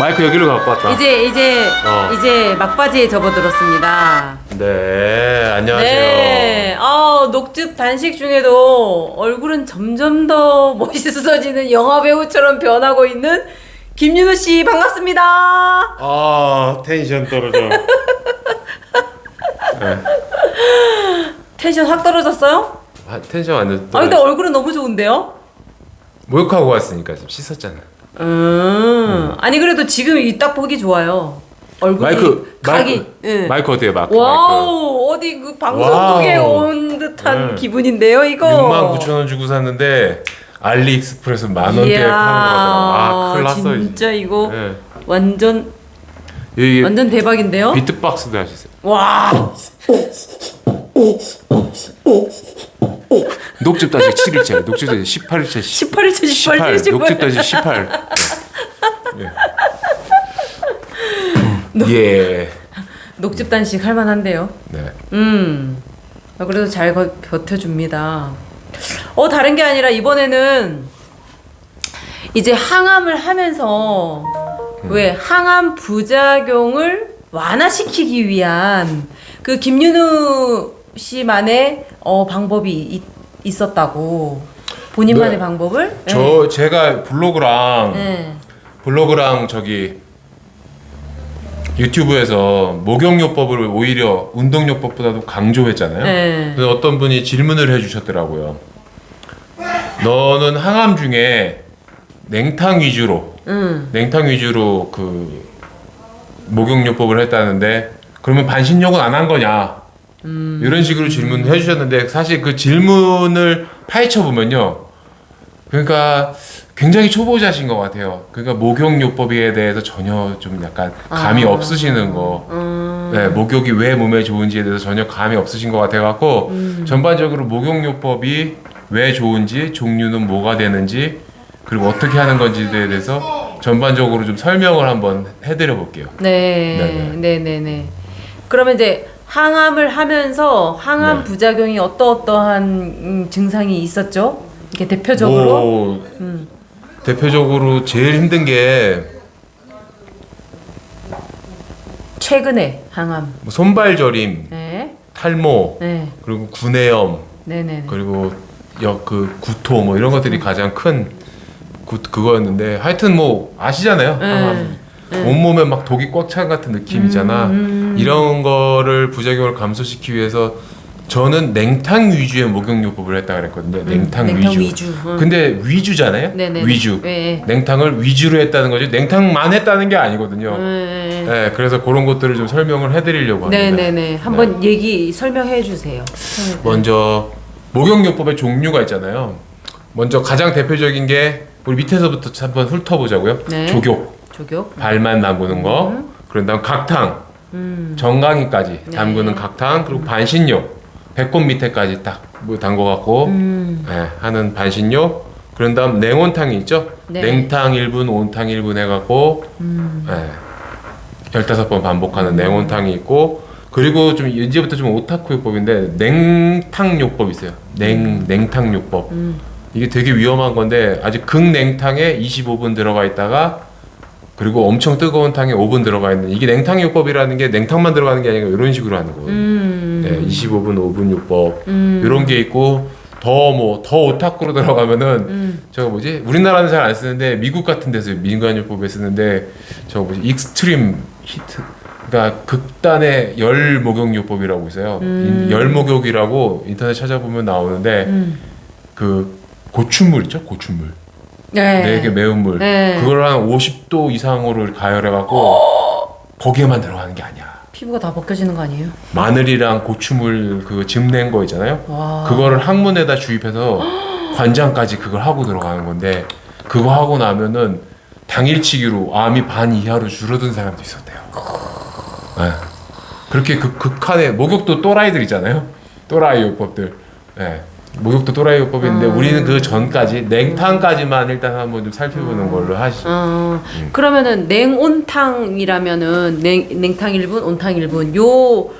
마이크 여기로 갖고 왔다. 이제 막바지에 접어들었습니다. 네, 안녕하세요. 네, 녹즙 단식 중에도 얼굴은 점점 더 멋있어지는 영화 배우처럼 변하고 있는 김윤우 씨 반갑습니다. 아, 텐션 떨어져. 네. 텐션 확 떨어졌어요? 아, 텐션 완전 떨어져. 근데 얼굴은 너무 좋은데요? 목욕하고 왔으니까 좀 씻었잖아. 아니 그래도 지금 이 딱 보기 좋아요. 얼굴이 각이. 응. 마이크 어때요, 마이크? 와우, 어디 그 방송국에 온 듯한 기분인데요, 이거. 69,000원 주고 샀는데 알리익스프레스 10,000원대에 파는 거더라고. 큰일 났어. 진짜 이거 네. 완전 대박인데요? 비트박스도 하시세요. 와. 녹즙 다시 7일째, 녹즙 다시 18일째, 18일째. 녹즙 다시 18. 예. 녹즙 단식 할 만한데요. 네. 그래도 잘 버텨줍니다. 다른 게 아니라 이번에는 이제 항암을 하면서 왜 항암 부작용을 완화시키기 위한 그 김윤우 씨만의 방법이 있었다고. 본인만의 네. 방법을? 제가 블로그랑 저기 유튜브에서 목욕요법을 오히려 운동요법보다도 강조했잖아요. 네. 그래서 어떤 분이 질문을 해주셨더라고요. 너는 항암 중에 냉탕 위주로 그 목욕요법을 했다는데 그러면 반신욕은 안 한 거냐? 이런 식으로 질문을 해주셨는데 사실 그 질문을 파헤쳐 보면요, 그러니까 굉장히 초보자신 것 같아요. 그러니까 목욕요법에 대해서 전혀 좀 약간 감이 없으시는 거. 네, 목욕이 왜 몸에 좋은지에 대해서 전혀 감이 없으신 것 같아갖고 전반적으로 목욕요법이 왜 좋은지, 종류는 뭐가 되는지, 그리고 어떻게 하는 건지에 대해서 전반적으로 좀 설명을 한번 해드려 볼게요. 네네네. 그러면 이제 항암을 하면서 항암 부작용이 어떠한 증상이 있었죠? 이렇게 대표적으로? 대표적으로 제일 힘든 게 최근에 항암. 뭐 손발 저림, 네. 탈모, 네. 그리고 구내염, 네네. 그리고 그 구토 뭐 이런 것들이 가장 큰 그거였는데, 하여튼 뭐 아시잖아요. 항암. 온몸에 막 독이 꽉 찬 같은 느낌이잖아. 이런 거를 부작용을 감소시키기 위해서 저는 냉탕 위주의 목욕요법을 했다 그랬거든요. 냉탕 위주. 근데 위주잖아요. 네네. 위주. 네. 냉탕을 위주로 했다는 거죠. 냉탕만 했다는 게 아니거든요. 네, 그래서 그런 것들을 좀 설명을 해드리려고 합니다. 네네네. 한번 설명해 주세요. 먼저 목욕요법의 종류가 있잖아요. 먼저 가장 대표적인 게 우리 밑에서부터 한번 훑어보자고요. 네. 조교. 발만 담그는 거. 그런 다음 각탕. 정강이까지 담그는 각탕. 그리고 반신욕. 배꼽 밑에까지 딱 담궈갖고 하는 반신욕. 그런 다음 냉온탕이 있죠. 네. 냉탕 1분, 온탕 1분 해갖고 15번 반복하는 냉온탕이 있고, 그리고 좀 이제부터 좀 오타쿠요법인데 냉탕요법이 있어요. 냉탕요법. 이게 되게 위험한 건데, 아주 극냉탕에 25분 들어가 있다가 그리고 엄청 뜨거운 탕에 5분 들어가 있는, 이게 냉탕요법이라는 게 냉탕만 들어가는 게 아니라 이런 식으로 하는 거예요. 네, 25분 5분 요법 이런 게 있고, 더 오타쿠로 들어가면은 우리나라는 잘 안 쓰는데 미국 같은 데서 민간요법에 쓰는데 익스트림 히트, 그러니까 극단의 열 목욕요법이라고 있어요. 열 목욕이라고 인터넷 찾아보면 나오는데 그 고추물 있죠? 고추물. 네 개 매운 물. 그걸 한 50도 이상으로 가열해갖고 거기에만 들어가는 게 아니야. 피부가 다 벗겨지는 거 아니에요? 마늘이랑 고추물 그 즙 낸 거 있잖아요. 와. 그거를 항문에다 주입해서 관장까지 그걸 하고 들어가는 건데, 그거 하고 나면은 당일치기로 암이 반 이하로 줄어든 사람도 있었대요. 네. 그렇게 극한의 목욕도 또라이들 있잖아요. 또라이 요법들. 네. 목욕도 또라이 요법인데 우리는 그 전까지 냉탕까지만 일단 한번 좀 살펴보는 걸로 하시죠. 그러면은 냉온탕이라면은 냉탕 1분, 온탕 1분 요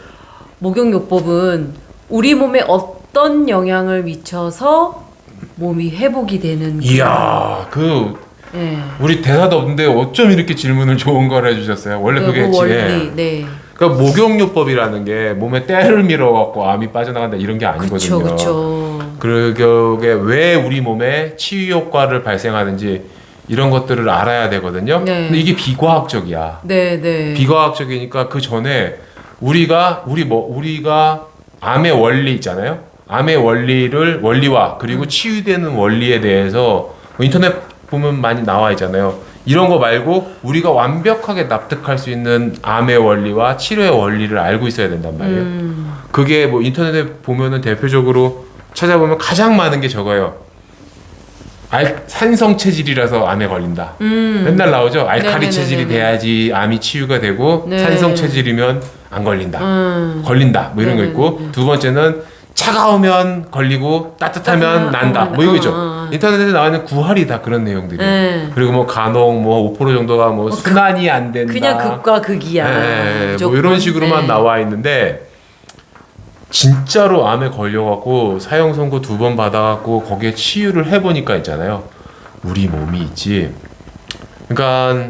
목욕요법은 우리 몸에 어떤 영향을 미쳐서 몸이 회복이 되는? 이야, 네. 우리 대사도 없는데 어쩜 이렇게 질문을 좋은 걸 해주셨어요. 원래 네, 그게 그 원리. 네. 그러니까 목욕요법이라는 게 몸에 때를 밀어갖고 암이 빠져나간다 이런 게 아니거든요. 그렇죠. 그게 왜 우리 몸에 치유 효과를 발생하는지 이런 것들을 알아야 되거든요. 네. 근데 이게 비과학적이야. 네, 네. 비과학적이니까 그 전에 우리가 암의 원리 있잖아요. 암의 원리와 그리고 치유되는 원리에 대해서 뭐 인터넷 보면 많이 나와 있잖아요. 이런 거 말고 우리가 완벽하게 납득할 수 있는 암의 원리와 치료의 원리를 알고 있어야 된단 말이에요. 그게 뭐 인터넷에 보면은 대표적으로 찾아보면 가장 많은 게 저거예요. 산성 체질이라서 암에 걸린다. 맨날 나오죠. 알칼리 네네네네네. 체질이 돼야지 암이 치유가 되고 네. 산성 체질이면 안 걸린다. 걸린다. 뭐 이런 거 있고 두 번째는 차가우면 걸리고 따뜻하면 난다. 뭐 이거 있죠. 인터넷에 나와 있는 구할이 다 그런 내용들이. 네. 그리고 뭐 간혹 뭐 5% 정도가 뭐 순환이 안 된다. 그냥 극과 극이야. 뭐 무조건. 이런 식으로만 네. 나와 있는데 진짜로 암에 걸려갖고 사형 선고 2번 받아갖고 거기에 치유를 해보니까 있잖아요. 우리 몸이 있지. 그러니까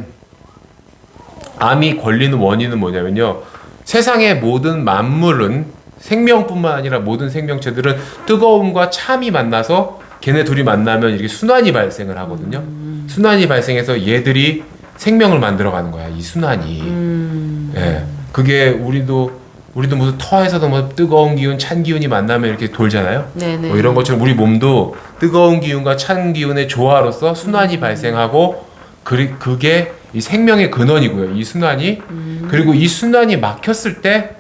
암이 걸리는 원인은 뭐냐면요. 세상의 모든 만물은 생명뿐만 아니라 모든 생명체들은 뜨거움과 참이 만나서 걔네 둘이 만나면 이렇게 순환이 발생을 하거든요. 순환이 발생해서 얘들이 생명을 만들어가는 거야. 이 순환이. 예. 그게 우리도 무슨 터에서도 뭐 뜨거운 기운, 찬 기운이 만나면 이렇게 돌잖아요. 네네. 뭐 이런 것처럼 우리 몸도 뜨거운 기운과 찬 기운의 조화로서 순환이 발생하고 그게 이 근원이고요. 이 순환이 그리고 이 순환이 막혔을 때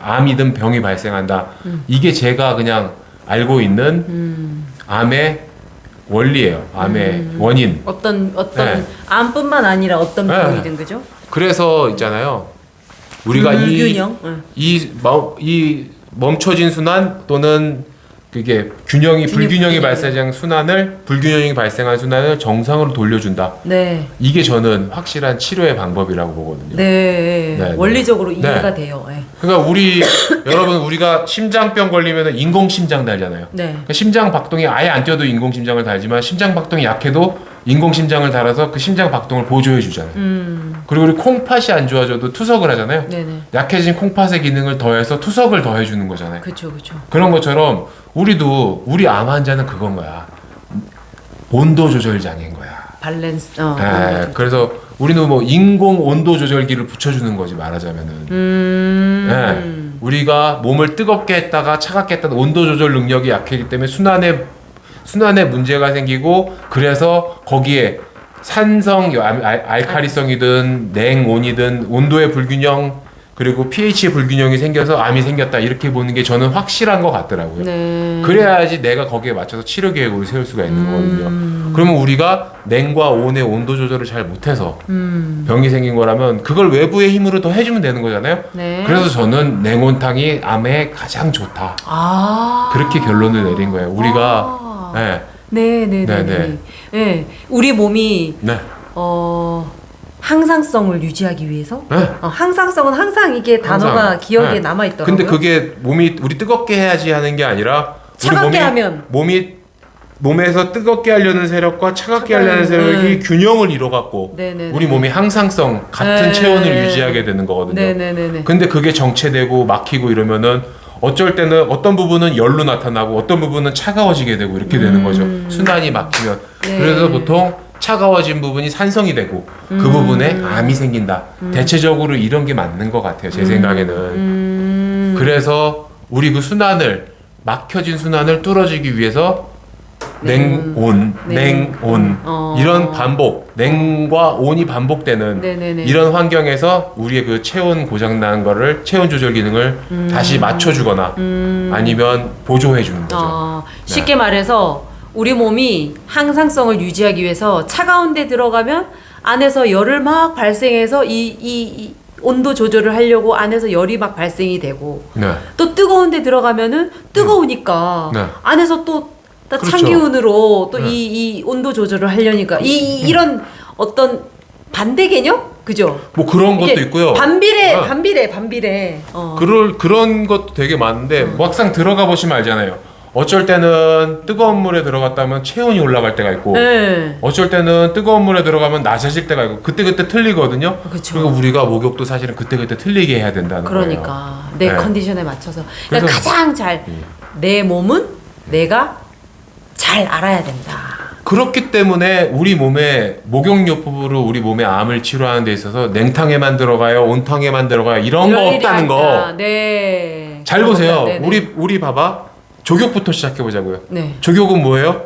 암이든 병이 발생한다. 이게 제가 그냥 알고 있는 암의 원리예요. 암의 원인. 어떤 네. 암뿐만 아니라 어떤 네. 병이든 그죠? 그래서 있잖아요. 우리가 불균형. 이 멈춰진 순환 또는 그게 불균형이 발생한 불균형이 발생한 순환을 정상으로 돌려준다. 네. 이게 저는 확실한 치료의 방법이라고 보거든요. 네. 네, 원리적으로 네. 이해가 돼요. 네. 그러니까 여러분 우리가 심장병 걸리면 인공심장 달잖아요. 네. 그러니까 심장 박동이 아예 안 뛰어도 인공심장을 달지만 심장 박동이 약해도 인공심장을 달아서 그 심장 박동을 보조해 주잖아요. 그리고 우리 콩팥이 안 좋아져도 투석을 하잖아요. 네네. 약해진 콩팥의 기능을 더해서 투석을 더해 주는 거잖아요. 그렇죠. 그런 것처럼 우리 암 환자는 그건 거야. 온도 조절 장애인 거야. 밸런스. 그래서 우리는 뭐 인공 온도 조절기를 붙여주는 거지 말하자면은. 우리가 몸을 뜨겁게 했다가 차갑게 했다가 온도 조절 능력이 약하기 때문에 순환에 문제가 생기고 그래서 거기에 산성, 알칼리성이든 냉온이든 온도의 불균형 그리고 pH의 불균형이 생겨서 암이 생겼다 이렇게 보는 게 저는 확실한 것 같더라고요. 네. 그래야지 내가 거기에 맞춰서 치료 계획을 세울 수가 있는 거거든요. 그러면 우리가 냉과 온의 온도 조절을 잘 못해서 병이 생긴 거라면 그걸 외부의 힘으로 더 해주면 되는 거잖아요. 네. 그래서 저는 냉온탕이 암에 가장 좋다. 그렇게 결론을 내린 거예요. 우리가 네네네. 네. 우리 몸이 네. 항상성을 유지하기 위해서 네. 항상성은 항상 이게 단어가 기억에 네. 남아 있더라고요. 근데 그게 우리 뜨겁게 해야지 하는 게 아니라 차갑게 하면 몸에서 뜨겁게 하려는 세력과 차갑게 하려는 세력이 균형을 이뤄갖고 네네네. 우리 몸이 항상성 같은 네. 체온을 유지하게 되는 거거든요. 네네네. 근데 그게 정체되고 막히고 이러면은 어쩔 때는 어떤 부분은 열로 나타나고 어떤 부분은 차가워지게 되고 이렇게 되는 거죠. 순환이 막히면. 네. 그래서 보통 차가워진 부분이 산성이 되고 그 부분에 암이 생긴다. 대체적으로 이런 게 맞는 것 같아요. 제 생각에는. 그래서 우리 그 막혀진 순환을 뚫어주기 위해서 냉온 이런 반복, 냉과 온이 반복되는 네네네. 이런 환경에서 우리의 그 체온 고장난 거를 체온 조절 기능을 다시 맞춰주거나 아니면 보조해 주는 거죠. 쉽게 말해서 우리 몸이 항상성을 유지하기 위해서 차가운 데 들어가면 안에서 열을 막 발생해서 이 온도 조절을 하려고 안에서 열이 막 발생이 되고 네. 또 뜨거운 데 들어가면은 뜨거우니까 네. 안에서 또 그렇죠. 찬기운으로 또 이 온도 조절을 하려니까 이런 어떤 반대 개념? 그죠? 뭐 그런 것도 있고요. 반비례. 그런 것도 되게 많은데 막상 들어가 보시면 알잖아요. 어쩔 때는 뜨거운 물에 들어갔다면 체온이 올라갈 때가 있고 네. 어쩔 때는 뜨거운 물에 들어가면 낮아질 때가 있고 그때그때 틀리거든요. 그쵸. 그리고 우리가 목욕도 사실은 그때그때 틀리게 해야 된다는 거예요. 그러니까 내 네. 컨디션에 맞춰서 그러니까 그래서- 가장 잘 내 몸은 내가 잘 알아야 된다. 그렇기 때문에 우리 몸에 목욕요법으로 우리 몸의 암을 치료하는 데 있어서 냉탕에만 들어가요, 온탕에만 들어가요 이런 거 일일이 없다는 거. 한다. 네. 잘 보세요. 네네. 우리 봐봐. 조격부터 시작해 보자고요. 네. 조격은 뭐예요?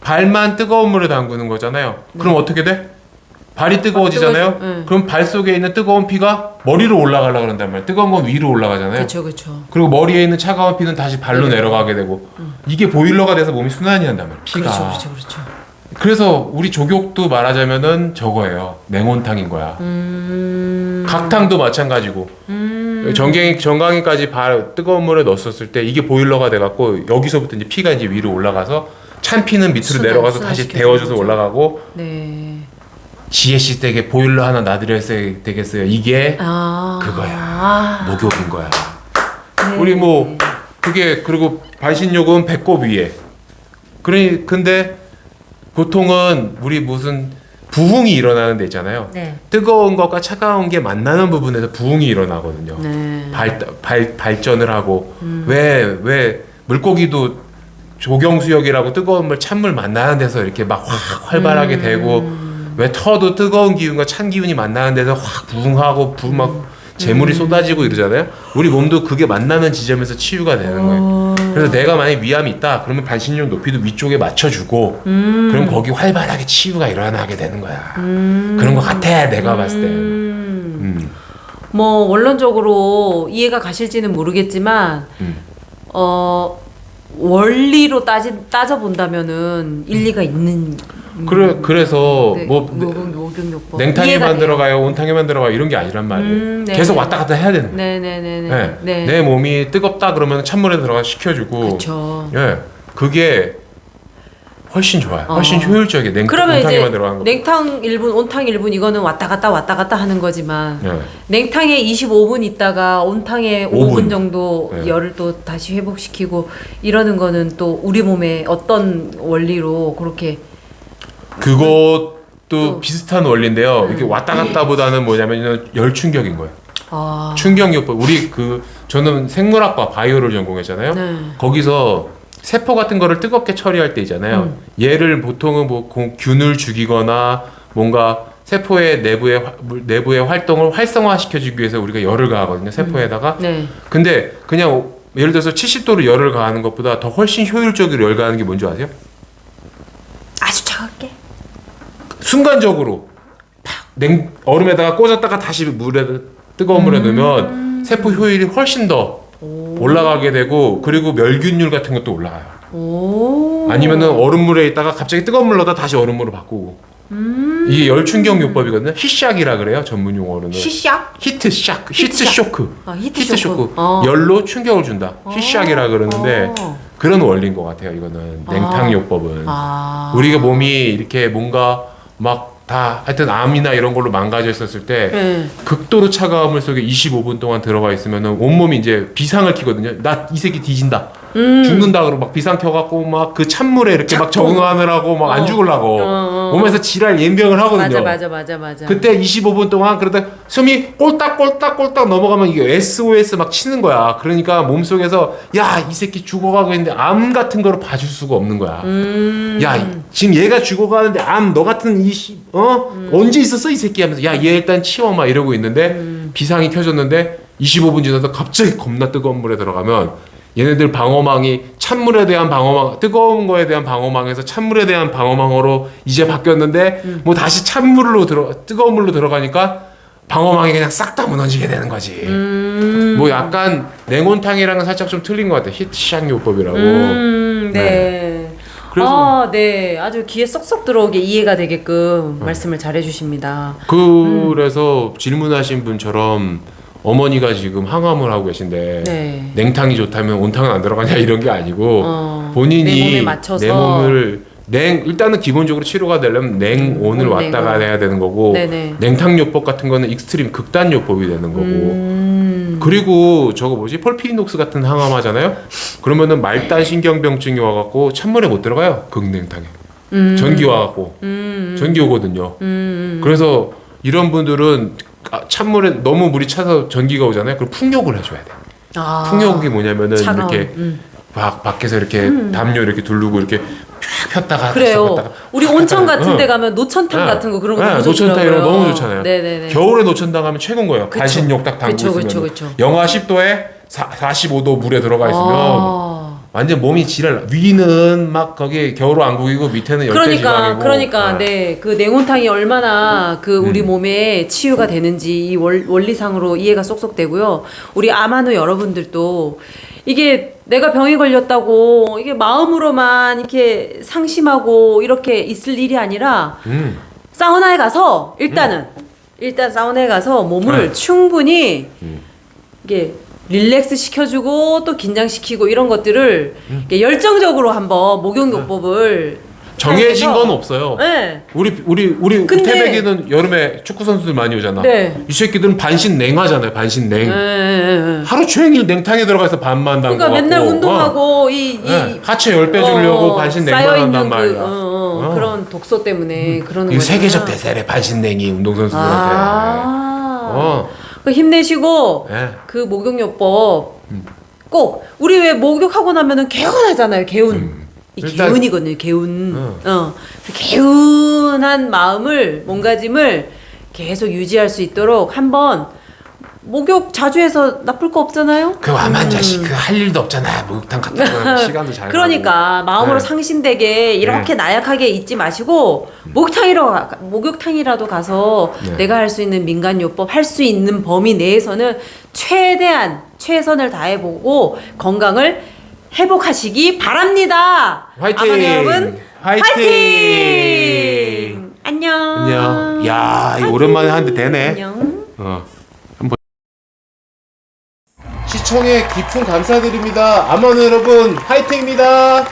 발만 뜨거운 물에 담그는 거잖아요. 그럼 어떻게 돼? 발이 뜨거워지잖아요. 뜨거워지- 네. 그럼 발 속에 있는 뜨거운 피가 머리로 올라가려고 그런단 말이에요. 뜨거운 건 위로 올라가잖아요. 그렇죠, 그렇죠. 그리고 머리에 있는 차가운 피는 다시 발로 내려가게 되고 이게 보일러가 돼서 몸이 순환이 한단 말이에요. 피가. 그렇죠, 그렇죠, 그렇죠. 그래서 우리 조격도 말하자면은 저거예요. 냉온탕인 거야. 각탕도 마찬가지고. 정강이까지 뜨거운 물에 넣었을 때 이게 보일러가 돼갖고 여기서부터 이제 피가 이제 위로 올라가서 찬 피는 밑으로 순환, 내려가서 다시 순환시켜주는 데워져서 거죠. 올라가고 네. 지혜씨 댁에 보일러 하나 놔드렸어야 되겠어요. 이게 아. 그거야. 아. 목욕인 거야. 네. 우리 뭐 그게 그리고 반신욕은 배꼽 위에. 근데 보통은 우리 무슨 부흥이 일어나는 데 있잖아요. 네. 뜨거운 것과 차가운 게 만나는 부분에서 부흥이 일어나거든요. 네. 발전을 하고 왜 물고기도 조경수역이라고 뜨거운 물 찬물 만나는 데서 이렇게 막 확 활발하게 되고 왜 터도 뜨거운 기운과 찬 기운이 만나는 데서 확 부흥하고 막 재물이 쏟아지고 이러잖아요. 우리 몸도 그게 만나는 지점에서 치유가 되는 거예요. 그래서 내가 만약에 위암이 있다 그러면 반신욕 높이도 위쪽에 맞춰주고 그럼 거기 활발하게 치유가 일어나게 되는 거야. 그런 것 같아 내가 봤을 때. 뭐 원론적으로 이해가 가실지는 모르겠지만 원리로 따져 본다면은 일리가 있는. 그래서 네, 뭐 목욕요법 냉탕에만 들어가요, 온탕에만 들어가요 이런 게 아니란 말이에요. 네. 계속 왔다 갔다 해야 되는 거예요. 네네네네. 네. 네. 내 몸이 뜨겁다 그러면 찬물에 들어가 식혀주고. 그렇죠. 예, 그게 훨씬 좋아요. 훨씬 효율적이에요. 그러면 이제 온탕에만 들어가는 거. 냉탕 1분, 온탕 1분 이거는 왔다 갔다 하는 거지만 예. 냉탕에 25분 있다가 온탕에 5분 정도 네. 열을 또 다시 회복시키고 이러는 거는 또 우리 몸에 어떤 원리로 그렇게 그것도 비슷한 원리인데요. 이게 왔다 갔다보다는 뭐냐면 열 충격인 거예요. 아, 충격요법. 저는 생물학과 바이오를 전공했잖아요. 네. 거기서 세포 같은 거를 뜨겁게 처리할 때 있잖아요. 얘를 보통은 뭐 균을 죽이거나 뭔가 세포의 내부의 활동을 활성화시켜주기 위해서 우리가 열을 가하거든요. 세포에다가. 네. 근데 그냥 예를 들어서 70도로 열을 가하는 것보다 더 훨씬 효율적으로 열 가하는 게 뭔지 아세요? 아주 차갑게. 순간적으로 얼음에다가 꽂았다가 다시 뜨거운 물에 넣으면 세포 효율이 훨씬 더 올라가게 되고 그리고 멸균율 같은 것도 올라가요. 오. 아니면은 얼음물에 있다가 갑자기 뜨거운 물 넣다 다시 얼음물로 바꾸고. 이게 열충격 요법이거든요. 히샥이라 그래요. 전문 용어로는. 시작? 히트 쇼크. 아, 히트 쇼크. 열로 충격을 준다. 히샥이라 그러는데 어. 그런 원리인 것 같아요. 이거는 냉탕 요법은. 아. 우리가 몸이 이렇게 뭔가 막 다 하여튼 암이나 이런 걸로 망가져 있었을 때 네. 극도로 차가운 물 속에 25분 동안 들어가 있으면은 온몸이 이제 비상을 켜거든요. 나 이 새끼 뒤진다. 죽는다 그러고 막 비상 켜갖고 막 그 찬물에 이렇게 막 적응하느라고 막 안 죽으려고 몸에서 지랄 연병을 하거든요. 맞아. 그때 25분 동안 그러다 숨이 꼴딱꼴딱 넘어가면 이게 SOS 막 치는 거야. 그러니까 몸속에서 야, 이 새끼 죽어가고 있는데 암 같은 거를 봐줄 수가 없는 거야. 야, 지금 얘가 죽어가는데 암 너 같은 언제 있었어 이 새끼 하면서 야, 얘 일단 치워 막 이러고 있는데 비상이 켜졌는데 25분 지나서 갑자기 겁나 뜨거운 물에 들어가면 얘네들 방어망이 찬물에 대한 방어망, 뜨거운 거에 대한 방어망에서 찬물에 대한 방어망으로 이제 바뀌었는데 뭐 다시 뜨거운 물로 들어가니까 방어망이 그냥 싹 다 무너지게 되는 거지. 뭐 약간 냉온탕이랑은 살짝 좀 틀린 것 같아. 히트샥 요법이라고. 네. 그래서 네. 아주 귀에 쏙쏙 들어오게 이해가 되게끔 말씀을 잘 해주십니다. 그래서 질문하신 분처럼 어머니가 지금 항암을 하고 계신데 네. 냉탕이 좋다면 온탕은 안 들어가냐 이런 게 아니고 본인이 내 몸에 맞춰서 내 몸을 일단은 기본적으로 치료가 되려면 냉온을 왔다 가야 되는 거고 네네. 냉탕요법 같은 거는 익스트림 극단요법이 되는 거고 그리고 저거 뭐지 폴피녹스 같은 항암 하잖아요. 그러면은 말단 신경병증이 와갖고 찬물에 못 들어가요. 극냉탕에. 전기 와갖고 전기 오거든요. 그래서 이런 분들은 찬물에 너무 물이 차서 전기가 오잖아요. 그럼 풍욕을 해줘야 돼. 풍욕이 뭐냐면은 차가운, 이렇게 밖에서 이렇게 담요 이렇게 두르고 이렇게 쫙 폈다가 그래요. 폈다가 우리 온천 같은 데 가면 노천탕 같은 거 그런 거 너무 노천탕 이런 거 좋더라고요. 너무 좋잖아요. 네네네. 겨울에 노천탕 가면 최고인 거예요. 그쵸. 반신욕 딱 담고 그쵸, 있으면 그쵸. 영하 10도에 45도 물에 들어가 있으면 완전 몸이 지랄. 위는 막 거기 겨울 왕국이고 밑에는 열대지방이고. 그러니까 네, 그 냉온탕이 얼마나 그 우리 몸에 치유가 되는지 이 원리상으로 이해가 쏙쏙 되고요. 우리 아마누 여러분들도 이게 내가 병이 걸렸다고 이게 마음으로만 이렇게 상심하고 이렇게 있을 일이 아니라 사우나에 가서 일단 사우나에 가서 몸을 충분히 이게 릴렉스 시켜주고 또 긴장시키고 이런 것들을 이렇게 열정적으로 한번 목욕요법을 정해진 건 없어요. 네. 우리 근데- 태백이는 여름에 축구 선수들 많이 오잖아. 네. 이 새끼들은 반신 냉하잖아요. 반신 냉. 네. 하루 종일 냉탕에 들어가서 반만 담고. 그러니까 맨날 갖고, 운동하고 하체 10배 주려고 반신 냉만 쌓여있는 한단 말이야. 그런 독소 때문에 그러는 이게 거잖아. 세계적 대세래 반신 냉이 운동선수들한테. 그 힘내시고 네. 그 목욕요법 꼭 우리 왜 목욕하고 나면은 개운하잖아요. 개운. 이 일단- 개운이거든요. 개운. 그 개운한 마음을 몸가짐을 계속 유지할 수 있도록 한번 목욕 자주 해서 나쁠 거 없잖아요. 그 와만 자식 그 할 일도 없잖아. 목욕탕 갔다 오면 시간도 잘 그러니까 마음으로 네. 상심되게 이렇게 나약하게 있지 마시고 목욕탕이라도 가서 네. 내가 할 수 있는 민간요법 할 수 있는 범위 내에서는 최대한 최선을 다해보고 건강을 회복하시기 바랍니다. 화이팅! 아마도 여러분 화이팅! 안녕. 안녕. 야, 이거 오랜만에 하는데 되네. 안녕. 시청에 깊은 감사드립니다. 아마는 여러분 화이팅입니다.